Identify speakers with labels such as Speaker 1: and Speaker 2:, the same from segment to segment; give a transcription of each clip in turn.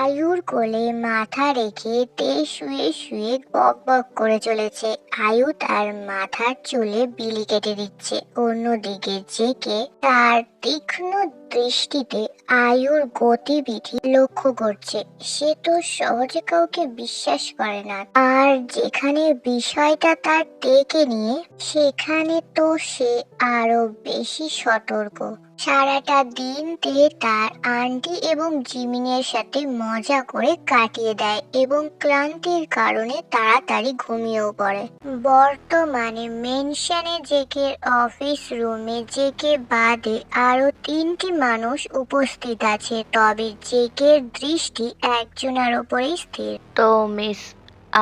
Speaker 1: আয়ুর কোলে মাথা রেখে তে শুয়ে শুয়ে বক বক করে চলেছে। আয়ু তার মাথার চুলে বিলি কেটে দিচ্ছে। অন্যদিকে জেকে তার তীক্ষ্ণ দৃষ্টিতে আয়ুর গতিবিধি লক্ষ্য করছে। সে তো সহজে কাউকে বিশ্বাস করে না, আর যেখানে বিষয়টা তার তেকে নিয়ে সেখানে তো সে আরো বেশি সতর্ক। সারাটা দিন তে তার আন্টি এবং জিমিনের সাথে মজা করে কাটিয়ে দেয় এবং ক্লান্তির কারণে তাড়াতাড়ি ঘুমিয়েও পড়ে। বর্তমানে মেনশনে জেকের অফিস রুমে জেকে বাদে আরো 3টি মানুষ উপস্থিত আছে, তবে জেকের দৃষ্টি একজনের ওপরেই স্থির।
Speaker 2: তো মিস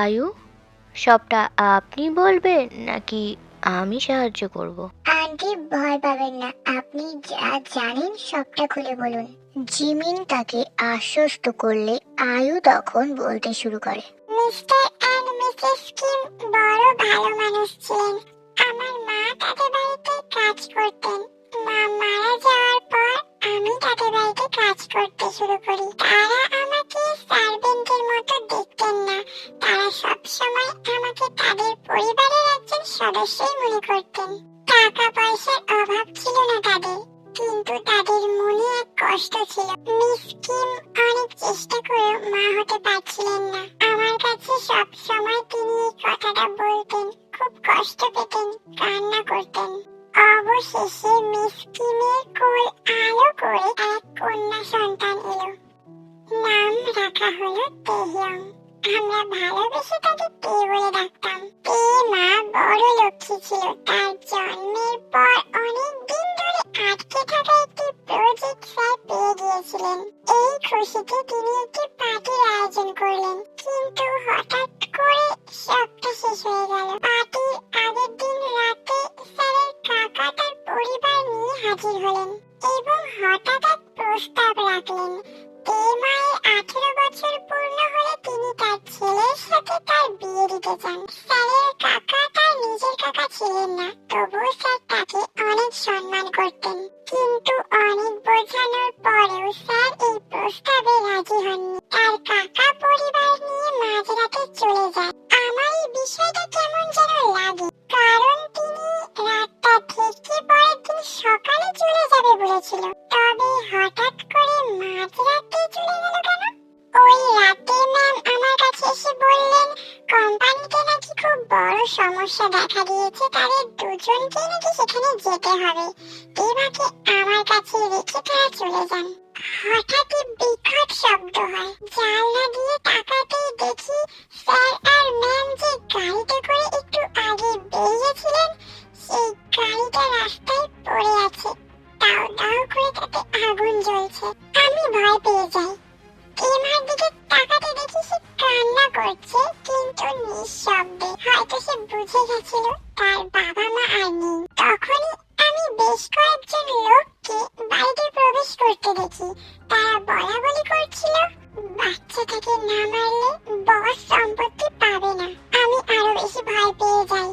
Speaker 2: আয়ু, সবটা আপনি বলবেন নাকি আমি সাহায্য করব?
Speaker 1: আন্টি, ভয় পাবেন না, আপনি যা জানেন সবটা খুলে বলুন। জিমিন তাকে আশ্বস্ত করলে আয়ু তখন বলতে শুরু করে। মিস্টার এন্ড মিসেস কিম বড় ভালো মানুষ ছিলেন। আমার মা তাদের বাড়িতে কাজ করতেন। মা মারা যাওয়ার পর আমি তাদের বাড়িতে কাজ করতে শুরু করি। তারা আমাকে সার্ভেন্টের মতো দেখতেন না। তারা সবসময় আমাকে তাদের পরিবারের একজন সদস্যই মনে করতেন। টাকা পয়সার অভাব ছিল না তাদের, কিন্তু তাদের মনে এক কষ্ট ছিল। মিস কিম অনেক চেষ্টা করেও মা হতে পারছিলেন না। আমার কাছে সব সময় তিনি এই কথাটা বলতেন, খুব কষ্ট পেতেন, কান্না করতেন। অবশেষে মিস কিমের কোল আলো করে এক কন্যা সন্তান এলো। নাম রাখা হলো তেহইয়ং। আমরা ভালোবেসে তাকে তে বলে ডাকতাম। তে মা বড় লক্ষ্মী ছিল। তার জন্মের পর অনেক দিন ধরে আটকে থাকা একটি প্রজেক্ট স্যার পেয়ে গিয়েছিলেন। এই খুশিতে তিনি একটি পার্টির আয়োজন করলেন, কিন্তু হঠাৎ করে সবটা শেষ হয়ে গেল। পার্টির আগের দিন রাতে স্যারের কাকা তার পরিবার নিয়ে হাজির হলেন এবং হঠাৎ এক প্রস্তাব রাখলেন। তে মায়ের 18 বছর পূর্ণ হলে তিনি তার ছেলের সাথে তার বিয়ে দিতে চান। স্যারের কাকা তার নিজের কাকা ছিলেন না, তবুও স্যার তাকে অনেক সম্মান করতেন। কিন্তু অনেক বোঝানোর পরেও স্যার এই প্রস্তাবে রাজি হননি। তার কাকা পরিবার নিয়ে মাঝরাতে চলে যায়। আমার এই বিষয়টা কেমন যেন লাগে, কারণ তিনি রাতটা থেকে পরের দিন সকালে চলে যাবে বলেছিল। তবে হঠাৎ করে মাঝরাতে চলে গেল কেন? ওই রাতে ম্যাম আমার কাছে এসে বললেন কোম্পানিতে নাকি খুব বড় সমস্যা দেখা দিয়েছে, তাদের দুজনকে নাকি সেখানে যেতে হবে। এবাকে আমার কাছে রেখে তারা চলে যান। হঠাৎই বিকট শব্দ হয়। জানলা দিয়ে তাকাতেই দেখি স্যার আর ম্যাম যে গাড়িতে করে একটু আগে বেরিয়েছিলেন, সেই গাড়িটা রাস্তায় পড়ে আছে। দাও দাও করে তাতে আগুন জ্বলছে। আমি ভয় পেয়ে যাই। এমার দিকে তাকাতে দেখি সে কান্না করছে, কিন্তু নিঃশব্দে। হয়তো সে বুঝে গেছিল তার বাবা মা আর নেই। তখনই আমি বেশ কয়েকজন লোককে বাড়িতে প্রবেশ করতে দেখি। তারা বলা বলি করছিল বাচ্চাটাকে না মারলে বস সম্পত্তি পাবে না। আমি আরো বেশি ভয় পেয়ে যাই।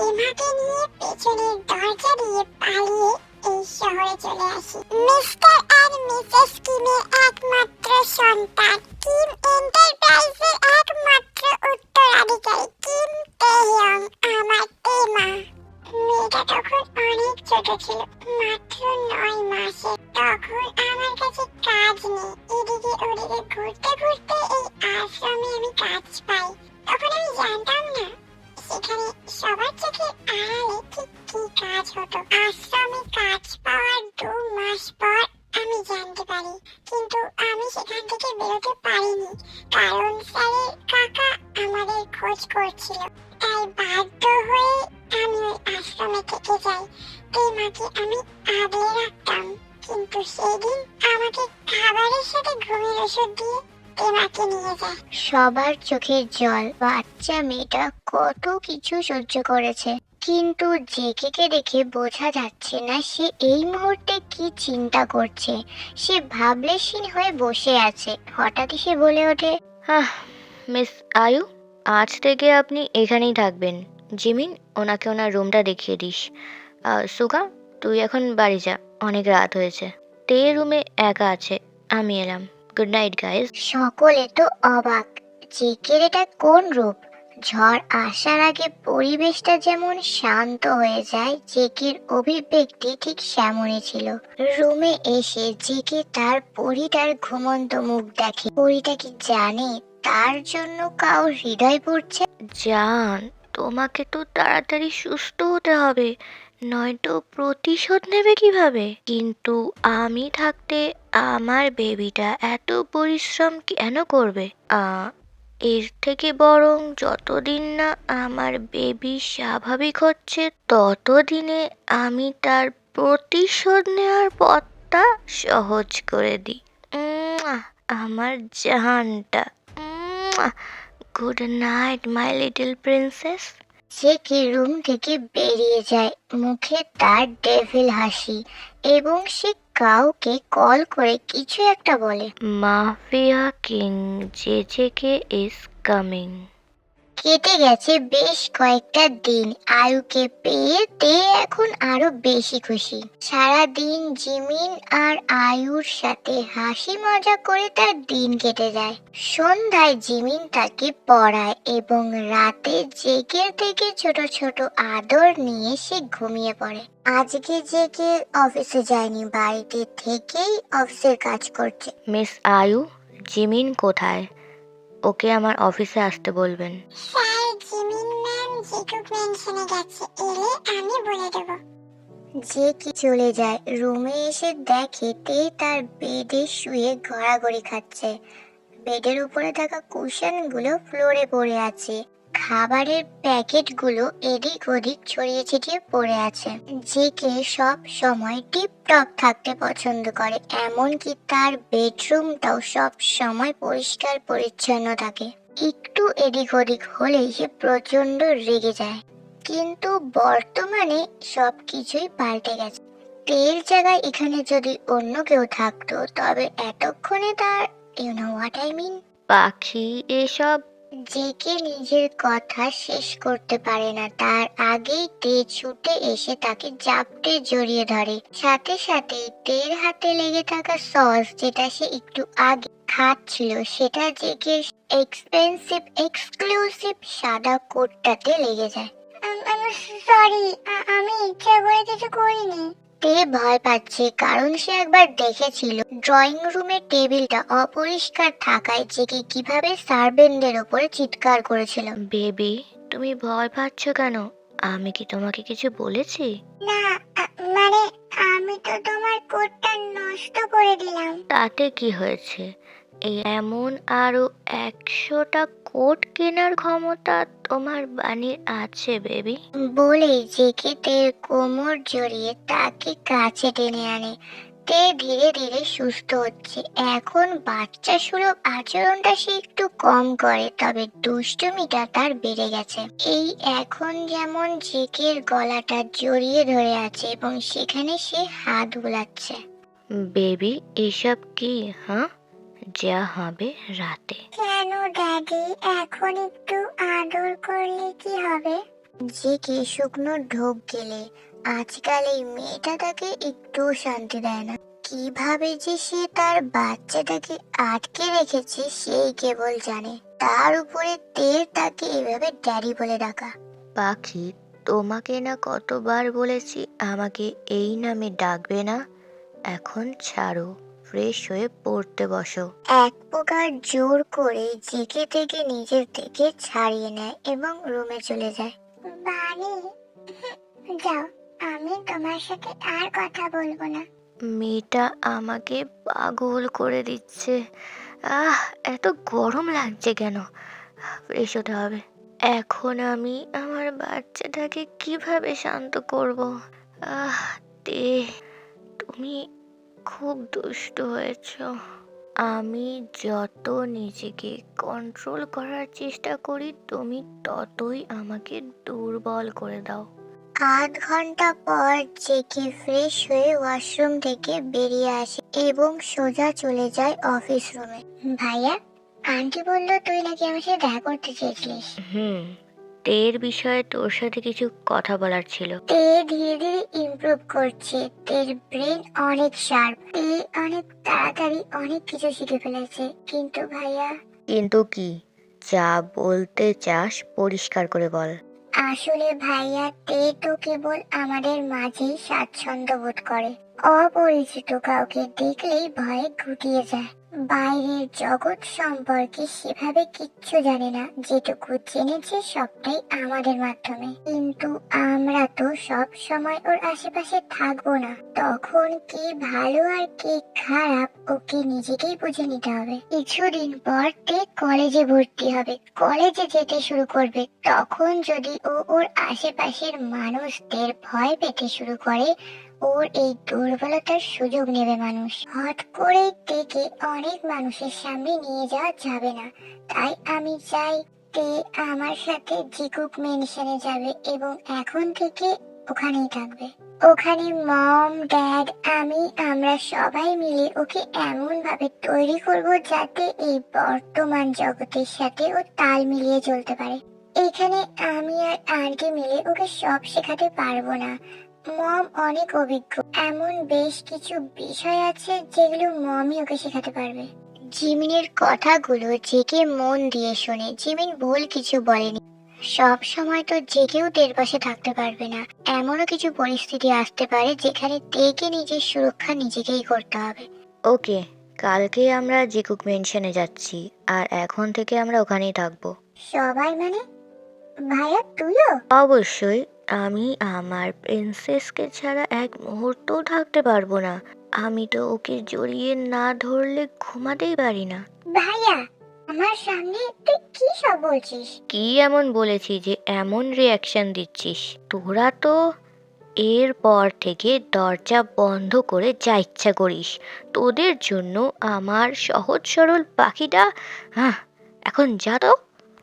Speaker 1: এমাকে নিয়ে পেছনের দরজা দিয়ে পালিয়ে এই শহরে চলে আসি। মিস্টার এন্ড মিসেস কিমের একমাত্র সন্তান, কিম এন্টারপ্রাইজের একমাত্র উত্তরাধিকারী কিম তেহইয়ং, আমার তেমা। মেয়েটা তখন অনেক ছোট ছিল, মাত্র 9 মাসের। তখন আমার কাছে কাজ নেই। এদিকে ওদিকে ঘুরতে ঘুরতে এই আশ্রমে আমি কাজ পাই। তখন আমি জানতাম না সেখানে সবার চোখের আড়ালে ঠিক কি কাজ হতো। আশ্রমে কাজ পাওয়ার 2 মাস পর আমি জানতে পারি, কিন্তু আমি সেখান থেকে বেরোতে পারিনি, কারণ স্যারের কাকা আমাদের খোঁজ করছিল। তাই বাধ্য হয়ে আমি ওই আশ্রমে থেকে যাই। তেমাকে আমি আগলে রাখতাম, কিন্তু সেদিন আমাকে খাবারের সাথে ঘুমের ওষুধ দিয়ে তেমাকে নিয়ে যায়। সবার চোখের জল। বাচ্চা মেয়েটা কত কিছু সহ্য করেছে, কিন্তু জেকেকে দেখে বোঝা যাচ্ছে না সে এই মুহূর্তে কি চিন্তা করছে। সে ভাবলেশীন হয়ে বসে আছে। হঠাৎই সে বলে ওঠে,
Speaker 2: মিস আয়ু, আজ থেকে আপনি এখানেই থাকবেন। জিমিন, ওনাকে ওনার রুমটা দেখিয়ে দিস। সুগা, তুই এখন বাড়ি যা, অনেক রাত হয়েছে। তে রুমে একা আছে, আমি এলাম। Good night guys.
Speaker 1: সকলে তো অবাক, জেকের এটা কোন রূপ। ঝড় আসার আগে পরিবেশটা যেমন শান্ত হয়ে যায়, জেকের অভিব্যক্তি ঠিক সেমনই ছিল। রুমে এসে জেকে তার পরিটার ঘুমন্ত মুখ দেখে। পরিটা কি জানে তার জন্য কাউ হৃদয় পড়ছে?
Speaker 2: জান, তোমাকে তো তাড়াতাড়ি সুস্থ হতে হবে, নয়তো প্রতিশোধ নেবে কিভাবে? কিন্তু আমি থাকতে আমার বেবিটা এত পরিশ্রম কেন করবে? এর থেকে বরং যতদিন না আমার বেবি স্বাভাবিক হচ্ছে ততদিনে আমি তার প্রতিশোধ নেওয়ার পথটা সহজ করে দিই। আমার জানটা। Good night my little princess.
Speaker 1: JK room থেকে বেরিয়ে যায়, মুখে তার ডেভিল হাসি, এবং সে কাউকে কল করে কিছু একটা বলে।
Speaker 2: Mafia king JJK is coming.
Speaker 1: কেটে গেছে বেশ কয়েকটা দিন। আয়ুকে পেয়ে তে এখন আরো বেশি খুশি। সারা দিন জিমিন আর আয়ুর সাথে হাসি মজা করে তার দিন কেটে যায়। সন্ধ্যায় জিমিন তাকে পড়ায় এবং রাতে জেকের থেকে ছোট ছোট আদর নিয়ে সে ঘুমিয়ে পড়ে। আজকে জেকে অফিসে যায়নি, বাড়িতে থেকেই অফিসের কাজ করছে।
Speaker 2: মিস আয়ু, জিমিন কোথায়? ওকে আমার অফিসে আসতে বলবেন।
Speaker 1: স্যার, জিমিন ম্যাম জিটুক মেনশনে গেছে, এলে আমি বলে দেব। যে কি চলে যায়। রুমে এসে দেখে তে তার বেডে শুয়ে গড়াগড়ি খাচ্ছে। বেডের উপরে থাকা কুশনগুলো ফ্লোরে পড়ে আছে। খাবারের প্যাকেটগুলো এদিক ওদিক ছড়িয়ে ছিটিয়ে পড়ে আছে। যে কে সব সময় টিপ টপ থাকতে পছন্দ করে, এমনকি তার বেডরুমটাও সব সময় পরিষ্কার পরিচ্ছন্ন থাকে। একটু এদিক ওদিক হলেই সে প্রচন্ড রেগে যায়। কিন্তু বর্তমানে সবকিছুই পাল্টে গেছে। তেল জায়গায় এখানে যদি অন্য কেউ থাকতো তবে এতক্ষণে তার, you know what I mean.
Speaker 2: পাখি এসব।
Speaker 1: জেকে নিজের কথা শেষ করতে পারে না, তার আগেই তে ছুটে এসে তাকে জাপটে জড়িয়ে ধরে। সাথে সাথেই তের হাতে লেগে থাকা সস, যেটা সে একটু আগে খাচ্ছিল, সেটা জেকের এক্সপেন্সিভ এক্সক্লুসিভ সাদা কোটটাতে লেগে যায়। সরি, আমি ইচ্ছা করে কিছু করিনি। তে ভয় পাচ্ছে, কারণ সে একবার দেখেছিল ড্রয়িং রুমের টেবিলটা অপরিষ্কার থাকায় জেকে কিভাবে সার্ভেন্টদের উপরে চিৎকার করেছিল।
Speaker 2: বেবি, তুমি ভয় পাচ্ছ কেন? আমি কি তোমাকে কিছু বলেছি?
Speaker 1: না, মানে আমি তো তোমার কোটটা নষ্ট করে দিলাম।
Speaker 2: তাতে কি হয়েছে? এই এমন আরো 100টা কোট কেনার ক্ষমতা তোমার বাণীর আছে বেবি।
Speaker 1: বলেই জেকে তের কোমর জড়িয়ে তাকে কাছে টেনে আনে। তে ধীরে ধীরে সুস্থ হচ্ছে। এখন বাচ্চা সুলভ আচরণটা সে একটু কম করে, তবে দুষ্টুমিটা তার বেড়ে গেছে। এই এখন যেমন জেকের গলাটা জড়িয়ে ধরে আছে এবং সেখানে সে হাত বুলাচ্ছে।
Speaker 2: বেবি, এসব কি? হ্যাঁ, যা হবে রাতে।
Speaker 1: কেন ড্যাডি, এখন একটু আদর করলে কি হবে? জেকে শুকনো ঢোক গেলে আজকাল এই মেয়েটা তাকে একটু শান্তি দেয় না। কিভাবে যে সে তার বাচ্চাটাকে আটকে রেখেছে সেই কেবল জানে। তার উপরে তের তাকে এভাবে ড্যাডি বলে ডাকা।
Speaker 2: পাখি, তোমাকে না কতবার বলেছি আমাকে এই নামে ডাকবে না। এখন ছাড়ো, ফ্রেশ হয়ে পড়তে বসো।
Speaker 1: এক প্রকার জোর করে জেকে থেকে নিজের থেকে ছাড়িয়ে নেয় এবং রুমে চলে যায়। বানি, যাও, আমি তোমার সাথে আর কথা বলবো না।
Speaker 2: মেয়েটা আমাকে পাগল করে দিচ্ছে। এত গরম লাগছে কেন? ফ্রেশ হতে হবে। এখন আমি আমার বাচ্চাটাকে কিভাবে শান্ত করব? আহ তে, তুমি খুব দুষ্ট হয়েছ। আমি যত নিজেকে কন্ট্রোল করার চেষ্টা করি তুমি ততই আমাকে দুর্বল করে দাও।
Speaker 1: আধ ঘন্টা পর জেকে ফ্রেশ হয়ে ওয়াশরুম থেকে বেরিয়ে আসে এবং সোজা চলে যায় অফিস রুমে। ভাইয়া, আন্টি বললো তুই নাকি আমার সাথে দেখা করতে চেয়েছিলিস।
Speaker 2: হুম, তের বিষয়ে তোর সাথে কিছু কথা বলার ছিল।
Speaker 1: তে ধীরে ধীরে ইমপ্রুভ করছে, তের ব্রেন অনেক শার্প, তে অনেক তাড়াতাড়ি অনেক কিছু শিখে ফেলেছে। কিন্তু ভাইয়া,
Speaker 2: কিন্তু কি? যা বলতে চাস পরিষ্কার করে বল।
Speaker 1: আসলে ভাইয়া, তে তো কেবল আমাদের মাঝেই স্বাচ্ছন্দ্য বোধ করে। অপরিচিত কাউকে দেখলেই ভয়ে গুটিয়ে যায়। বাইরের জগৎ সম্পর্কে সেভাবে কিচ্ছু জানে না। যেটুকু জেনেছে সবটাই আমাদের মাধ্যমে। কিন্তু আমরা তো সব সময় ওর আশেপাশে থাকবো না। তখন কি ভালো আর কি খারাপ ওকে নিজেকেই বুঝে নিতে হবে। কিছুদিন পর তে কলেজে ভর্তি হবে, কলেজে যেতে শুরু করবে। তখন যদি ও ওর আশেপাশের মানুষদের ভয় পেতে শুরু করে, ওর এই দুর্বলতার সুযোগ নেবে মানুষ। হট করে তেকে অনেক মানুষের সামনে নিয়ে যাওয়া যাবে না। তাই আমি চাই তে আমার সাথে জিকুক মেনশনে যাবে এবং এখন থেকে ওখানেই থাকবে। ওখানে মম, ড্যাড, আমরা সবাই মিলে ওকে এমন ভাবে তৈরি করব যাতে এই বর্তমান জগতের সাথে ও তাল মিলিয়ে চলতে পারে। এখানে আমি আর আন্টি মিলে ওকে সব শেখাতে পারবো না। মম অনেক অভিজ্ঞ, এমন বেশ কিছু বিষয় আছে যেগুলো মমই ওকে শেখাতে পারবে। জিমিনের কথাগুলো জেকে মন দিয়ে শোনে। জিমিন ভুল কিছু বলেনি। সব সময় তো জেগেও তের পাশে থাকতে পারবে না। এমনও কিছু পরিস্থিতি আসতে পারে যেখানে তেকে নিজের সুরক্ষা নিজেকেই করতে হবে।
Speaker 2: ওকে, কালকে আমরা জিকুক মেনশনে যাচ্ছি, আর এখন থেকে আমরা ওখানেই থাকবো।
Speaker 1: সবাই মানে? ভাইয়া তুইও?
Speaker 2: অবশ্যই। আমি আমার প্রিন্সেসকে ছাড়া এক মুহূর্তও থাকতে পারবো না। আমি তো ওকে জড়িয়ে না ধরলে ঘুমাতেই পারি না।
Speaker 1: ভাইয়া, আমার সামনে তুই কি সব বলছিস?
Speaker 2: কি এমন বলেছি যে এমন রিয়াকশন দিচ্ছিস? তোরা তো এরপর থেকে দরজা বন্ধ করে যা ইচ্ছা করিস। তোদের জন্য আমার সহজ সরল পাখিটা এখন যা তো।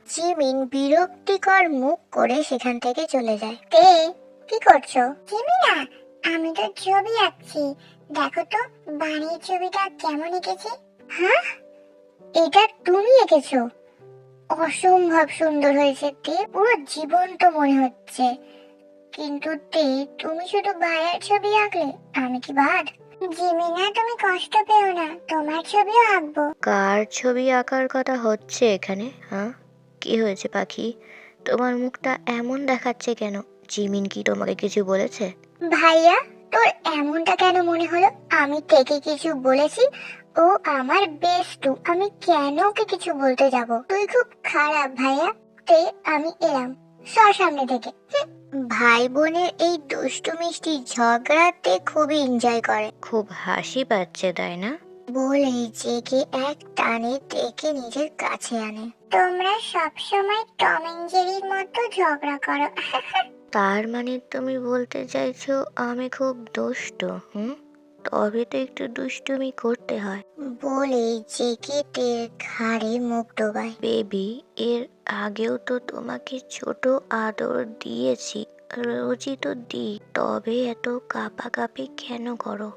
Speaker 1: জিমিন বিরক্তিকর মুখ করে সেখান থেকে চলে যায়। তে, কি করছো? জিমিনা, আমি তো ছবি আঁকছি। দেখো তো বাড়ির ছবিটা কেমন এঁকেছি। হ্যাঁ, এটা তুমি এঁকেছো? অসম্ভব সুন্দর হয়েছে তে, পুরো জীবন্ত মনে হচ্ছে। কিন্তু তে, তুমি শুধু ভাইয়ার ছবি আঁকলে, আমি কি বাদ? জিমিনা, তুমি কষ্ট পেও না, তোমার ছবিও আঁকবো।
Speaker 2: কার ছবি আঁকার কথা হচ্ছে এখানে? কি হয়েছে পাখি? তোমার মুখটা এমন দেখাচ্ছে কেন? জিমিন কি তোমাকে কিছু বলেছে?
Speaker 1: ভাইয়া, তোর এমনটা কেন মনে হলো? আমি থেকে কিছু বলেছি? ও আমার বেস্টু, আমি কেন ওকে কিছু বলতে যাব? তুই খুব খারাপ ভাইয়া। তে, আমি এলাম, সর সামনে থেকে। ভাই বোনের এই দুষ্টু মিষ্টি ঝগড়াতে খুবই এনজয় করে।
Speaker 2: খুব হাসি পাচ্ছে তাই না?
Speaker 1: বলেই জেগে এক টানে তেকে নিজের কাছে আনে। তোমরা সব সময় টম এন্ড জেরির মতো ঝগড়া করো।
Speaker 2: তার মানে তুমি বলতে চাইছো আমি খুব দুষ্ট? তবে তো একটু দুষ্টুমি করতে হয়।
Speaker 1: বলেই জেগে তের ঘাড়ে মুখ ডোবায়।
Speaker 2: বেবি, এর আগেও তো তোমাকে ছোট আদর দিয়েছি, রোজই তো দিই, তবে এত কাঁপাকাঁপি কেন করো?